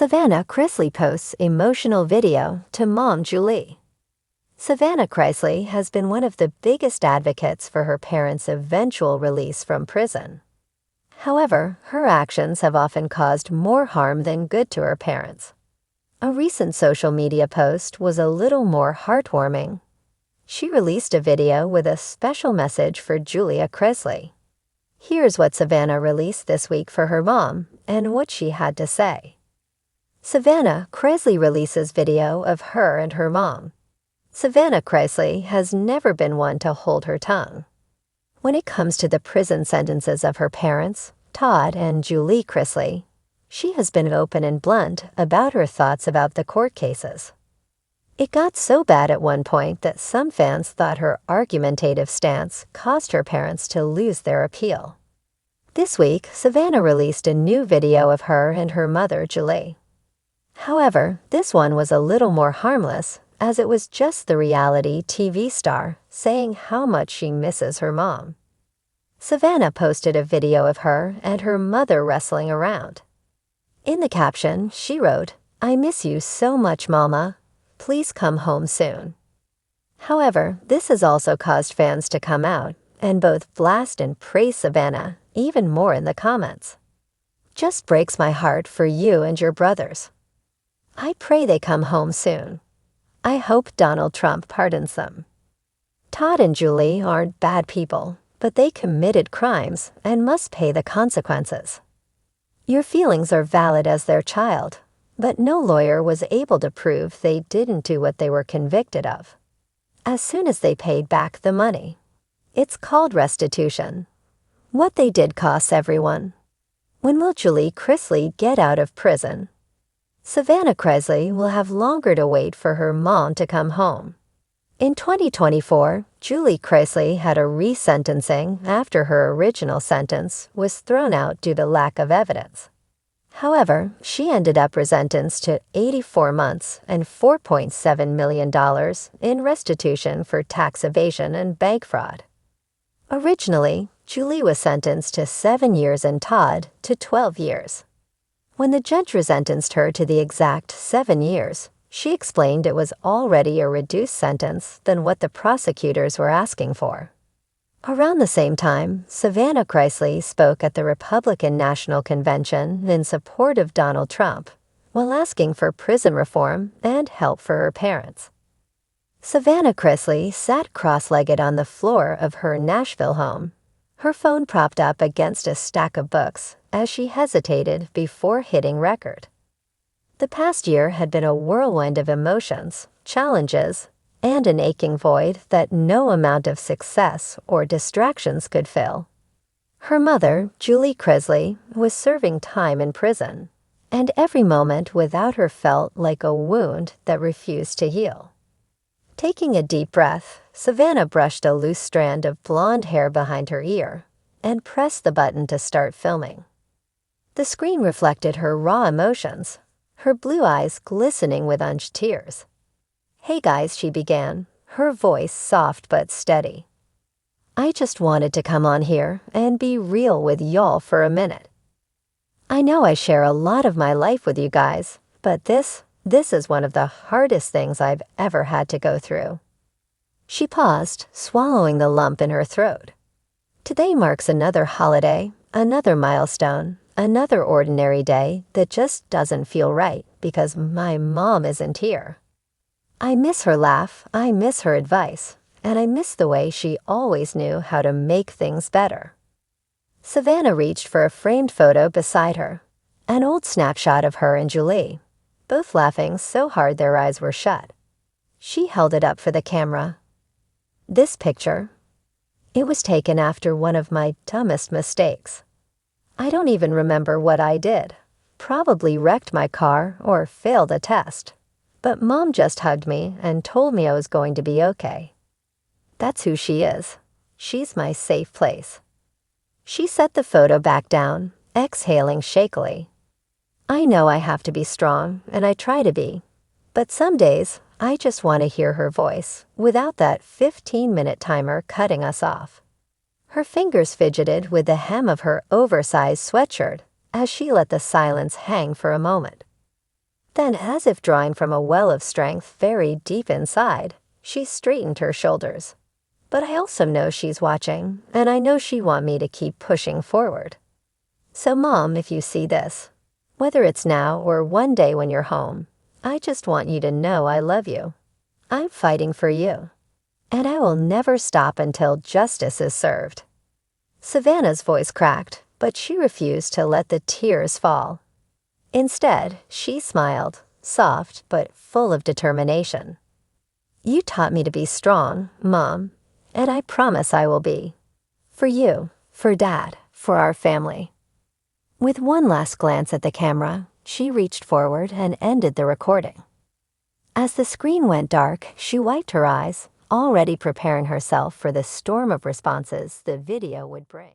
Savannah Chrisley posts emotional video to mom Julie. Savannah Chrisley has been one of the biggest advocates for her parents' eventual release from prison. However, her actions have often caused more harm than good to her parents. A recent social media post was a little more heartwarming. She released a video with a special message for Julia Chrisley. Here's what Savannah released this week for her mom and what she had to say. Savannah Chrisley releases video of her and her mom. Savannah Chrisley has never been one to hold her tongue. When it comes to the prison sentences of her parents, Todd and Julie Chrisley, she has been open and blunt about her thoughts about the court cases. It got so bad at one point that some fans thought her argumentative stance caused her parents to lose their appeal. This week, Savannah released a new video of her and her mother, Julie. However, this one was a little more harmless, as it was just the reality TV star saying how much she misses her mom. Savannah posted a video of her and her mother wrestling around. In the caption, she wrote, "I miss you so much, Mama. Please come home soon." However, this has also caused fans to come out and both blast and praise Savannah even more in the comments. "Just breaks my heart for you and your brothers. I pray they come home soon. I hope Donald Trump pardons them. Todd and Julie aren't bad people, but they committed crimes and must pay the consequences. Your feelings are valid as their child, but no lawyer was able to prove they didn't do what they were convicted of. As soon as they paid back the money. It's called restitution. What they did costs everyone. When will Julie Chrisley get out of prison? Savannah Chrisley will have longer to wait for her mom to come home. In 2024, Julie Chrisley had a resentencing after her original sentence was thrown out due to lack of evidence. However, she ended up resentenced to 84 months and $4.7 million in restitution for tax evasion and bank fraud. Originally, Julie was sentenced to 7 years and Todd to 12 years. When the judge resentenced her to the exact 7 years, she explained it was already a reduced sentence than what the prosecutors were asking for. Around the same time, Savannah Chrisley spoke at the Republican National Convention in support of Donald Trump, while asking for prison reform and help for her parents. Savannah Chrisley sat cross-legged on the floor of her Nashville home, her phone propped up against a stack of books as she hesitated before hitting record. The past year had been a whirlwind of emotions, challenges, and an aching void that no amount of success or distractions could fill. Her mother, Julie Chrisley, was serving time in prison, and every moment without her felt like a wound that refused to heal. Taking a deep breath, Savannah brushed a loose strand of blonde hair behind her ear and pressed the button to start filming. The screen reflected her raw emotions, her blue eyes glistening with unused tears. "Hey guys," she began, her voice soft but steady. "I just wanted to come on here and be real with y'all for a minute. I know I share a lot of my life with you guys, but this is one of the hardest things I've ever had to go through." She paused, swallowing the lump in her throat. Today marks another holiday, another milestone, another ordinary day that just doesn't feel right because my mom isn't here. I miss her laugh, I miss her advice, and I miss the way she always knew how to make things better. Savannah reached for a framed photo beside her, an old snapshot of her and Julie, both laughing so hard their eyes were shut. She held it up for the camera. "This picture, it was taken after one of my dumbest mistakes. I don't even remember what I did. Probably wrecked my car or failed a test. But Mom just hugged me and told me I was going to be okay. That's who she is. She's my safe place." She set the photo back down, exhaling shakily. "I know I have to be strong, and I try to be. But some days, I just want to hear her voice without that 15-minute timer cutting us off." Her fingers fidgeted with the hem of her oversized sweatshirt as she let the silence hang for a moment. Then, as if drawing from a well of strength very deep inside, she straightened her shoulders. But I also know she's watching, and I know she wants me to keep pushing forward. So, Mom, if you see this, whether it's now or one day when you're home, I just want you to know I love you. I'm fighting for you. And I will never stop until justice is served. Savannah's voice cracked, but she refused to let the tears fall. Instead, she smiled, soft but full of determination. You taught me to be strong, Mom, and I promise I will be. For you, for Dad, for our family. With one last glance at the camera, she reached forward and ended the recording. As the screen went dark, she wiped her eyes, already preparing herself for the storm of responses the video would bring.